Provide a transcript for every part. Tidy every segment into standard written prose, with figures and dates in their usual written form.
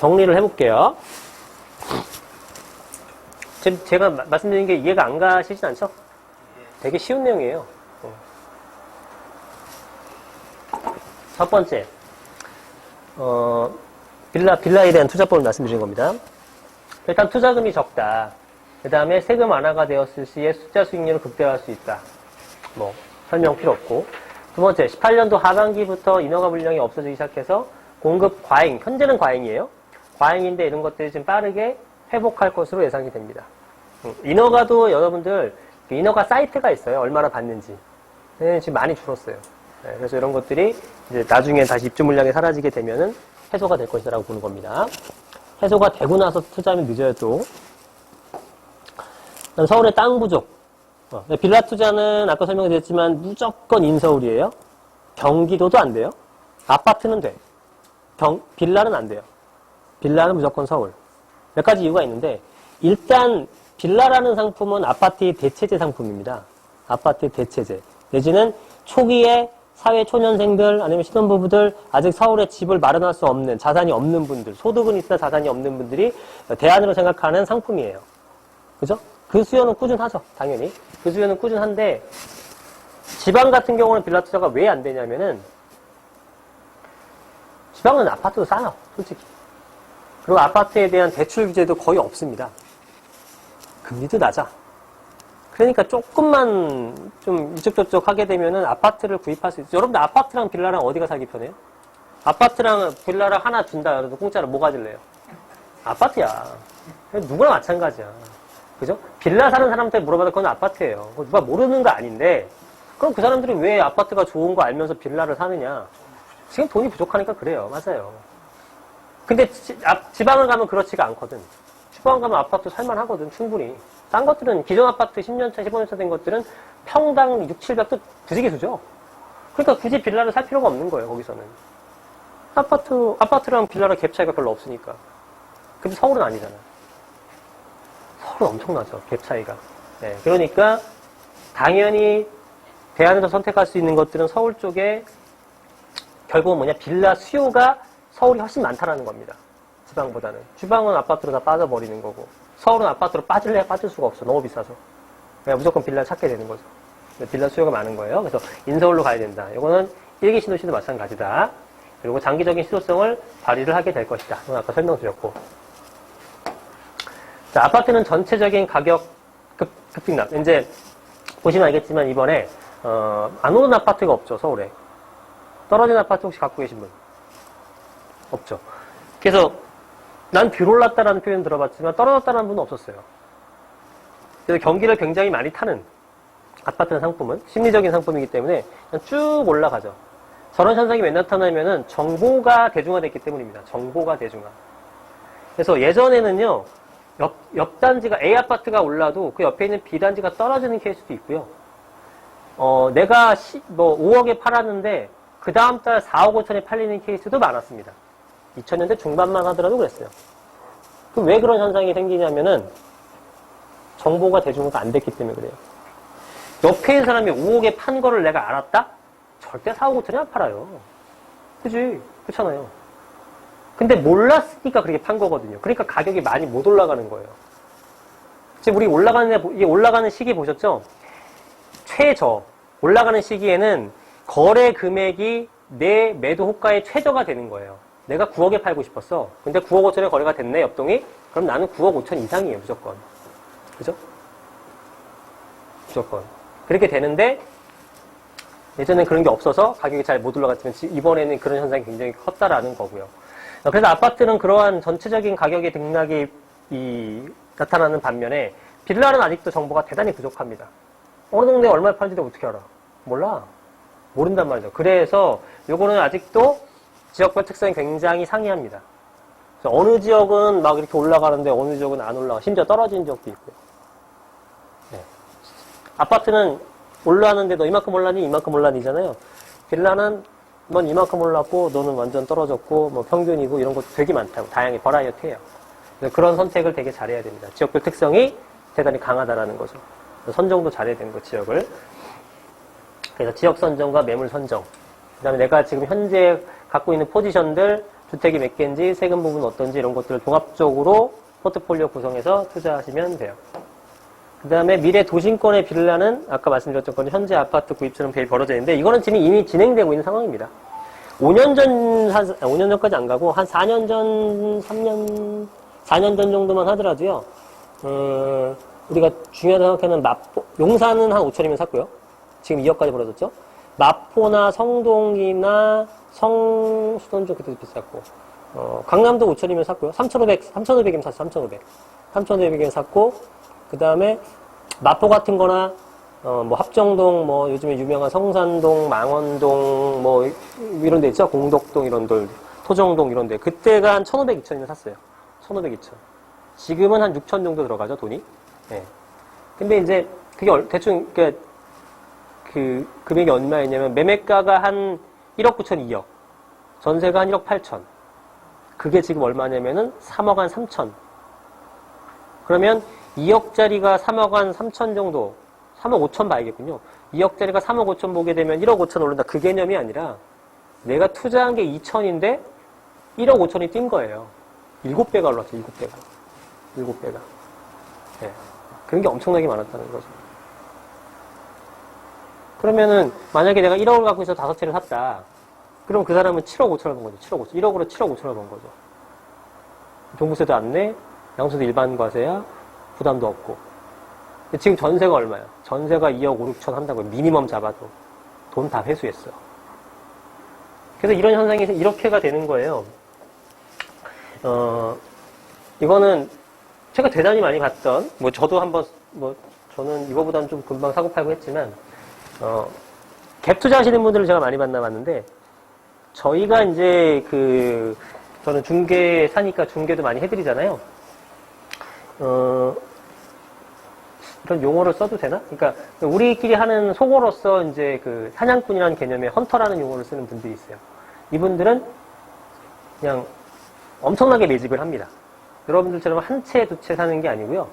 정리를 해볼게요. 제가 말씀드린 게 이해가 안 가시진 않죠? 되게 쉬운 내용이에요. 첫 번째, 빌라에 대한 투자법을 말씀드린 겁니다. 일단 투자금이 적다. 그 다음에 세금 완화가 되었을 시에 숫자 수익률을 극대화할 수 있다. 뭐 설명 필요 없고. 두 번째, 18년도 하반기부터 인허가 불량이 없어지기 시작해서 공급 과잉, 현재는 과잉이에요. 과잉인데 이런 것들이 좀 빠르게 회복할 것으로 예상이 됩니다. 인허가도 여러분들 인허가 사이트가 있어요. 얼마나 받는지. 지금 많이 줄었어요. 그래서 이런 것들이 이제 나중에 다시 입주 물량이 사라지게 되면은 해소가 될 것이라고 보는 겁니다. 해소가 되고 나서 투자하면 늦어요 또. 서울의 땅 부족. 빌라 투자는 아까 설명드렸지만 무조건 인서울이에요. 경기도도 안 돼요. 아파트는 돼. 빌라는 안 돼요. 빌라는 무조건 서울. 몇 가지 이유가 있는데 일단 빌라라는 상품은 아파트의 대체제 상품입니다. 아파트의 대체제. 내지는 초기에 사회 초년생들 아니면 신혼부부들 아직 서울에 집을 마련할 수 없는 자산이 없는 분들, 소득은 있으나 자산이 없는 분들이 대안으로 생각하는 상품이에요. 그죠? 그 수요는 꾸준하죠. 당연히. 그 수요는 꾸준한데 지방 같은 경우는 빌라 투자가 왜 안 되냐면은 지방은 아파트도 싸요. 솔직히. 그리고 아파트에 대한 대출 규제도 거의 없습니다. 금리도 낮아. 그러니까 조금만 좀 이쪽 저쪽 하게 되면은 아파트를 구입할 수 있어요. 여러분들 아파트랑 빌라랑 어디가 살기 편해요? 아파트랑 빌라랑 하나 준다. 여러분 공짜로 뭐 가질래요? 아파트야. 누구나 마찬가지야. 그죠? 빌라 사는 사람한테 물어봐도 그건 아파트예요. 누가 모르는 거 아닌데 그럼 그 사람들이 왜 아파트가 좋은 거 알면서 빌라를 사느냐? 지금 돈이 부족하니까 그래요. 맞아요. 근데 지방을 가면 그렇지가 않거든. 지방 가면 아파트 살만하거든. 충분히. 딴 것들은 기존 아파트 10년차, 15년차 된 것들은 평당 6, 700도 부지기수죠. 그러니까 굳이 빌라를 살 필요가 없는 거예요. 거기서는. 아파트랑 빌라랑 갭 차이가 별로 없으니까. 근데 서울은 아니잖아. 서울은 엄청나죠. 갭 차이가. 네, 그러니까 당연히 대안에서 선택할 수 있는 것들은 서울 쪽에 결국은 뭐냐, 빌라 수요가 서울이 훨씬 많다라는 겁니다. 지방보다는. 지방은 아파트로 다 빠져버리는 거고 서울은 아파트로 빠질래야 빠질 수가 없어. 너무 비싸서. 그냥 무조건 빌라를 찾게 되는 거죠. 빌라 수요가 많은 거예요. 그래서 인서울로 가야 된다. 이거는 일기 신도시도 마찬가지다. 그리고 장기적인 실효성을 발휘를 하게 될 것이다. 이건 아까 설명드렸고. 자, 아파트는 전체적인 가격 급등락. 이제 보시면 알겠지만 이번에 안 오른 아파트가 없죠. 서울에. 떨어진 아파트 혹시 갖고 계신 분? 없죠. 그래서 난 뷰 올랐다라는 표현 들어봤지만 떨어졌다는 분은 없었어요. 그래서 경기를 굉장히 많이 타는 아파트는 상품은 심리적인 상품이기 때문에 그냥 쭉 올라가죠. 저런 현상이 왜 나타나냐면은 정보가 대중화됐기 때문입니다. 정보가 대중화. 그래서 예전에는요, 옆 단지가 A 아파트가 올라도 그 옆에 있는 B 단지가 떨어지는 케이스도 있고요. 내가 5억에 팔았는데 그 다음 달 4억 5천에 팔리는 케이스도 많았습니다. 2000년대 중반만 하더라도 그랬어요. 왜 그런 현상이 생기냐면은 정보가 대중화가 안 됐기 때문에 그래요. 옆에 있는 사람이 5억에 판 거를 내가 알았다? 절대 4억 5천에 안 팔아요. 그지? 그렇잖아요. 근데 몰랐으니까 그렇게 판 거거든요. 그러니까 가격이 많이 못 올라가는 거예요. 지금 우리 올라가는 시기 보셨죠? 최저. 올라가는 시기에는 거래 금액이 내 매도 호가의 최저가 되는 거예요. 내가 9억에 팔고 싶었어. 근데 9억 5천에 거래가 됐네, 옆동이? 그럼 나는 9억 5천 이상이에요, 무조건. 그죠? 무조건. 그렇게 되는데, 예전엔 그런 게 없어서 가격이 잘 못 올라갔지만, 이번에는 그런 현상이 굉장히 컸다라는 거고요. 그래서 아파트는 그러한 전체적인 가격의 등락이 나타나는 반면에, 빌라는 아직도 정보가 대단히 부족합니다. 어느 동네에 얼마에 파는지도 어떻게 알아? 몰라. 모른단 말이죠. 그래서 요거는 아직도 지역별 특성이 굉장히 상이합니다. 어느 지역은 막 이렇게 올라가는데 어느 지역은 안 올라가. 심지어 떨어진 지역도 있고요. 네. 아파트는 올라가는데 너 이만큼 올라니? 이만큼 올라니잖아요. 빌라는 넌 이만큼 올랐고 너는 완전 떨어졌고 뭐 평균이고 이런 것도 되게 많다고. 다양히 버라이어티해요. 그런 선택을 되게 잘해야 됩니다. 지역별 특성이 대단히 강하다라는 거죠. 선정도 잘해야 되는 거, 지역을. 그래서 지역 선정과 매물 선정. 그 다음에 내가 지금 현재 갖고 있는 포지션들 주택이 몇 개인지, 세금 부분 어떤지 이런 것들을 종합적으로 포트폴리오 구성해서 투자하시면 돼요. 그 다음에 미래 도심권의 빌라는 아까 말씀드렸던 건 현재 아파트 구입처럼 되게 벌어져 있는데 이거는 지금 이미 진행되고 있는 상황입니다. 5년 전까지 안 가고 한 4년 전, 4년 전 정도만 하더라도요. 우리가 중요하다고 생각하는 용산은 한 5천이면 샀고요. 지금 2억까지 벌어졌죠. 마포나 성동이나 수도는 좀 그때도 비쌌고, 강남도 5천이면 샀고요. 3,500이면 샀어요. 3,500이면 샀고, 그 다음에 마포 같은 거나, 뭐 합정동, 뭐 요즘에 유명한 성산동, 망원동, 뭐 이런 데 있죠. 공덕동 이런 데, 토정동 이런 데. 그때가 한 1,500, 2천이면 샀어요. 1,500, 2천. 지금은 한 6천 정도 들어가죠, 돈이. 예. 근데 이제 그게 대충, 그 금액이 얼마였냐면 매매가가 한 1억 9천, 2억. 전세가 한 1억 8천. 그게 지금 얼마냐면은 3억 한 3천. 그러면 2억짜리가 3억 한 3천 정도, 3억 5천 봐야겠군요. 2억짜리가 3억 5천 보게 되면 1억 5천 오른다. 그 개념이 아니라 내가 투자한 게 2천인데 1억 5천이 뛴 거예요. 7배가 올랐죠, 7배가. 7배가. 네. 그런 게 엄청나게 많았다는 거죠. 그러면은 만약에 내가 1억을 갖고 있어 5채를 샀다. 그럼 그 사람은 7억 5천을 번 거죠. 7억 5천. 1억으로 7억 5천을 번 거죠. 종부세도 안 내, 양수도 일반 과세야, 부담도 없고. 근데 지금 전세가 얼마야? 전세가 2억 5, 6천 한다고요. 미니멈 잡아도. 돈 다 회수했어. 그래서 이런 현상이 이렇게가 되는 거예요. 이거는 제가 대단히 많이 봤던, 뭐 저도 한번, 뭐 저는 이거보다는 좀 금방 사고 팔고 했지만, 갭 투자하시는 분들을 제가 많이 만나봤는데, 저희가 이제 저는 중개 사니까 중개도 많이 해드리잖아요. 이런 용어를 써도 되나? 그러니까 우리끼리 하는 속어로서 이제 사냥꾼이라는 개념의 헌터라는 용어를 쓰는 분들이 있어요. 이분들은 그냥 엄청나게 매집을 합니다. 여러분들처럼 한 채, 두 채 사는 게 아니고요.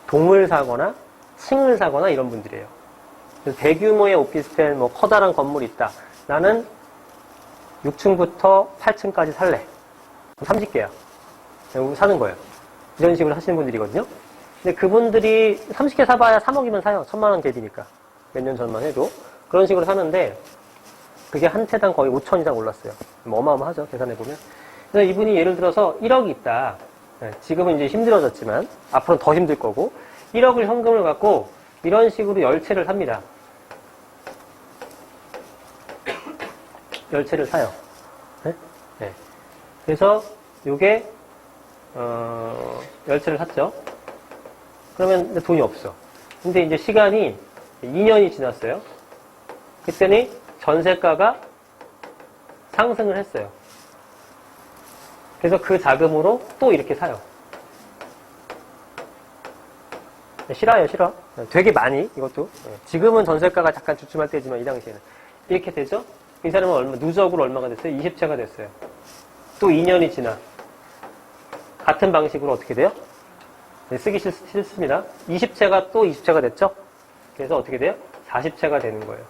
동을 사거나 층을 사거나 이런 분들이에요. 그래서 대규모의 오피스텔, 뭐 커다란 건물이 있다. 나는 6층부터 8층까지 살래. 30개야. 사는 거예요. 이런 식으로 하시는 분들이거든요. 근데 그분들이 30개 사봐야 3억이면 사요. 1,000만 원 갭이니까. 몇 년 전만 해도. 그런 식으로 사는데 그게 한 채당 거의 5천 이상 올랐어요. 뭐 어마어마하죠. 계산해보면. 그래서 이분이 예를 들어서 1억이 있다. 지금은 이제 힘들어졌지만 앞으로는 더 힘들 거고 1억을 현금을 갖고 이런 식으로 10채를 삽니다. 10채를 사요. 네? 네. 그래서 요게 10채를 샀죠. 그러면 돈이 없어. 근데 이제 시간이 2년이 지났어요. 그때는 전세가가 상승을 했어요. 그래서 그 자금으로 또 이렇게 사요. 싫어요. 되게 많이, 이것도. 지금은 전세가가 잠깐 주춤할 때지만 이 당시에는. 이렇게 되죠? 이 사람은 누적으로 얼마가 됐어요? 20채가 됐어요. 또 2년이 지나. 같은 방식으로 어떻게 돼요? 쓰기 싫습니다. 20채가 또 20채가 됐죠? 그래서 어떻게 돼요? 40채가 되는 거예요.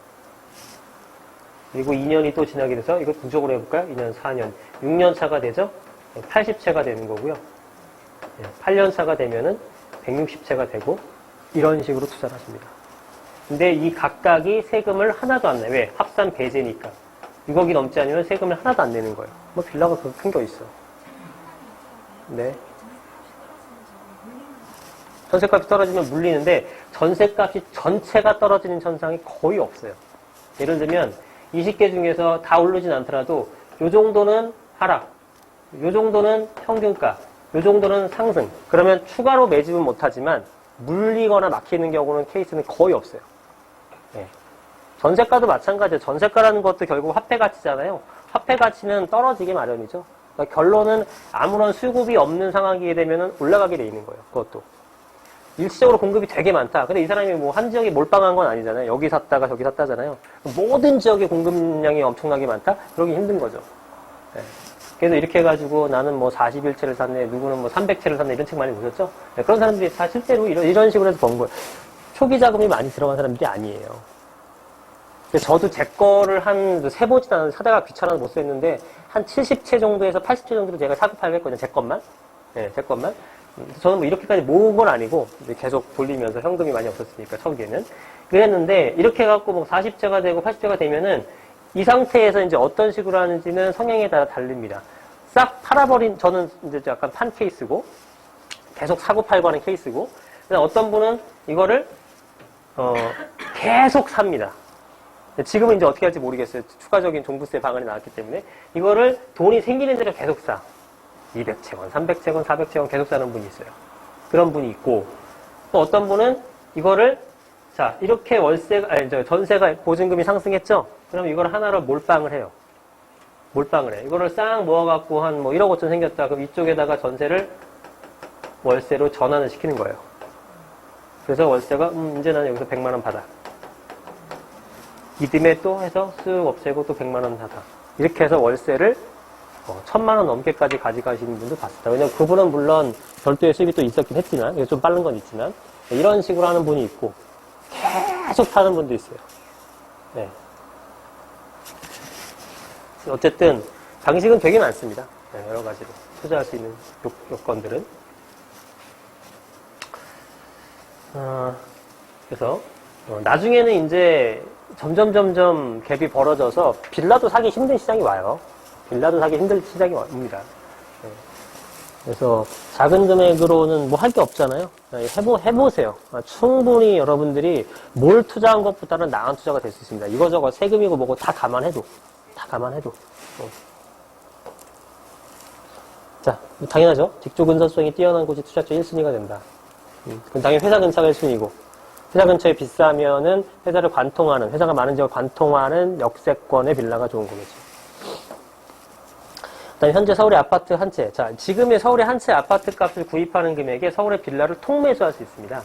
그리고 2년이 또 지나게 돼서 이거 누적으로 해볼까요? 2년, 4년, 6년 차가 되죠? 80채가 되는 거고요. 8년 차가 되면은 160채가 되고 이런 식으로 투자를 하십니다. 근데 이 각각이 세금을 하나도 안 내요. 왜? 합산 배제니까. 6억이 넘지 않으면 세금을 하나도 안 내는 거예요. 뭐 빌라가 그렇게 큰 게 있어. 네. 전세값이 떨어지면 물리는데 전세값이 전체가 떨어지는 현상이 거의 없어요. 예를 들면 20개 중에서 다 오르진 않더라도 요 정도는 하락, 요 정도는 평균가, 요 정도는 상승. 그러면 추가로 매집은 못하지만 물리거나 막히는 경우는 케이스는 거의 없어요. 네. 전세가도 마찬가지예요. 전세가라는 것도 결국 화폐 가치잖아요. 화폐 가치는 떨어지게 마련이죠. 그러니까 결론은 아무런 수급이 없는 상황이게 되면 올라가게 돼 있는 거예요. 그것도. 일시적으로 공급이 되게 많다. 근데 이 사람이 뭐 한 지역에 몰빵한 건 아니잖아요. 여기 샀다가 저기 샀다잖아요. 모든 지역에 공급량이 엄청나게 많다? 그러기 힘든 거죠. 네. 그래서 이렇게 해가지고 나는 뭐 41채를 샀네, 누구는 뭐 300채를 샀네, 이런 책 많이 보셨죠? 네. 그런 사람들이 다 실제로 이런 식으로 해서 번 거예요. 초기 자금이 많이 들어간 사람들이 아니에요. 저도 제 거를 세 보지도 않았는데 사다가 귀찮아서 못 썼는데 한 70채 정도에서 80채 정도로 제가 사고 팔고 했거든요. 제 것만. 네, 제 것만. 저는 뭐 이렇게까지 모은 건 아니고 계속 돌리면서 현금이 많이 없었으니까 처음에는 그랬는데 이렇게 해갖고 뭐 40채가 되고 80채가 되면은 이 상태에서 이제 어떤 식으로 하는지는 성향에 따라 다릅니다. 싹 팔아버린 저는 이제 약간 판 케이스고 계속 사고 팔고 하는 케이스고 어떤 분은 이거를 계속 삽니다. 지금은 이제 어떻게 할지 모르겠어요. 추가적인 종부세 방안이 나왔기 때문에 이거를 돈이 생기는 대로 계속 사. 200채권, 300채권, 400채권 계속 사는 분이 있어요. 그런 분이 있고 또 어떤 분은 이거를 자 이렇게 전세가 보증금이 상승했죠? 그럼 이걸 하나로 몰빵을 해요. 몰빵을 해. 이거를 싹 모아갖고 한 뭐 1억 5천 생겼다. 그럼 이쪽에다가 전세를 월세로 전환을 시키는 거예요. 그래서 월세가 이제 나는 여기서 100만 원 받아. 이듬해 또 해서 쓱 없애고 또 100만 원 받아. 이렇게 해서 월세를 1000만 원 넘게까지 가져가시는 분도 봤습니다. 왜냐면 그분은 물론 별도의 수입이 또 있었긴 했지만, 좀 빠른 건 있지만, 이런 식으로 하는 분이 있고, 계속 파는 분도 있어요. 네. 어쨌든, 방식은 되게 많습니다. 네, 여러 가지로. 투자할 수 있는 요건들은. 그래서, 나중에는 이제 점점 갭이 벌어져서 빌라도 사기 힘든 시장이 와요. 빌라도 사기 힘든 시장이 옵니다. 네. 그래서 작은 금액으로는 뭐 할 게 없잖아요. 해보세요. 충분히 여러분들이 뭘 투자한 것보다는 나은 투자가 될 수 있습니다. 이거저거 세금이고 뭐고 다 감안해도. 자, 당연하죠. 직조 근선성이 뛰어난 곳이 투자처 1순위가 된다. 그럼 당연히 회사 근처가 1순위고 회사 근처에 비싸면은 회사를 관통하는, 회사가 많은 지역을 관통하는 역세권의 빌라가 좋은 거겠죠. 그다음에 현재 서울의 아파트 한 채. 자, 지금의 서울의 한 채 아파트 값을 구입하는 금액에 서울의 빌라를 통매수할 수 있습니다.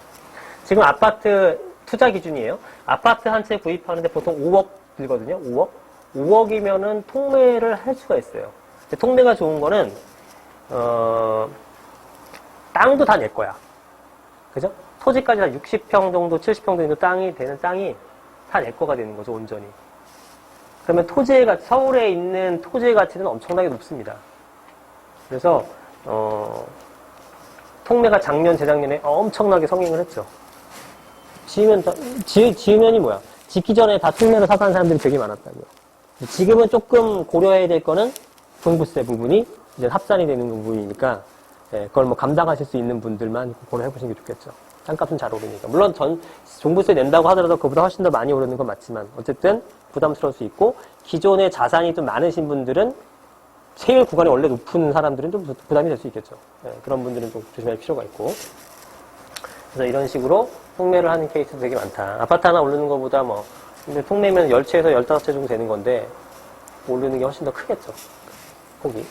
지금 아파트 투자 기준이에요. 아파트 한 채 구입하는데 보통 5억 들거든요. 5억? 5억이면은 통매를 할 수가 있어요. 통매가 좋은 거는, 땅도 다 내 거야. 그죠? 토지까지 한 60평 정도, 70평 정도 땅이 되는 땅이 다 내 거가 되는 거죠, 온전히. 그러면 서울에 있는 토지의 가치는 엄청나게 높습니다. 그래서, 통매가 작년, 재작년에 엄청나게 성행을 했죠. 지으면이 뭐야? 짓기 전에 다 통매로 사가는 사람들이 되게 많았다고요. 지금은 조금 고려해야 될 거는 종부세 부분이 이제 합산이 되는 부분이니까, 그걸 뭐 감당하실 수 있는 분들만 고려해 보시는 게 좋겠죠. 땅값은 잘 오르니까. 물론 종부세 낸다고 하더라도 그보다 훨씬 더 많이 오르는 건 맞지만, 어쨌든 부담스러울 수 있고, 기존에 자산이 좀 많으신 분들은, 세율 구간이 원래 높은 사람들은 좀 부담이 될 수 있겠죠. 그런 분들은 좀 조심할 필요가 있고. 그래서 이런 식으로 통매를 하는 케이스도 되게 많다. 아파트 하나 오르는 것보다 근데 통매면 10채에서 15채 정도 되는 건데, 오르는 게 훨씬 더 크겠죠. 폭이.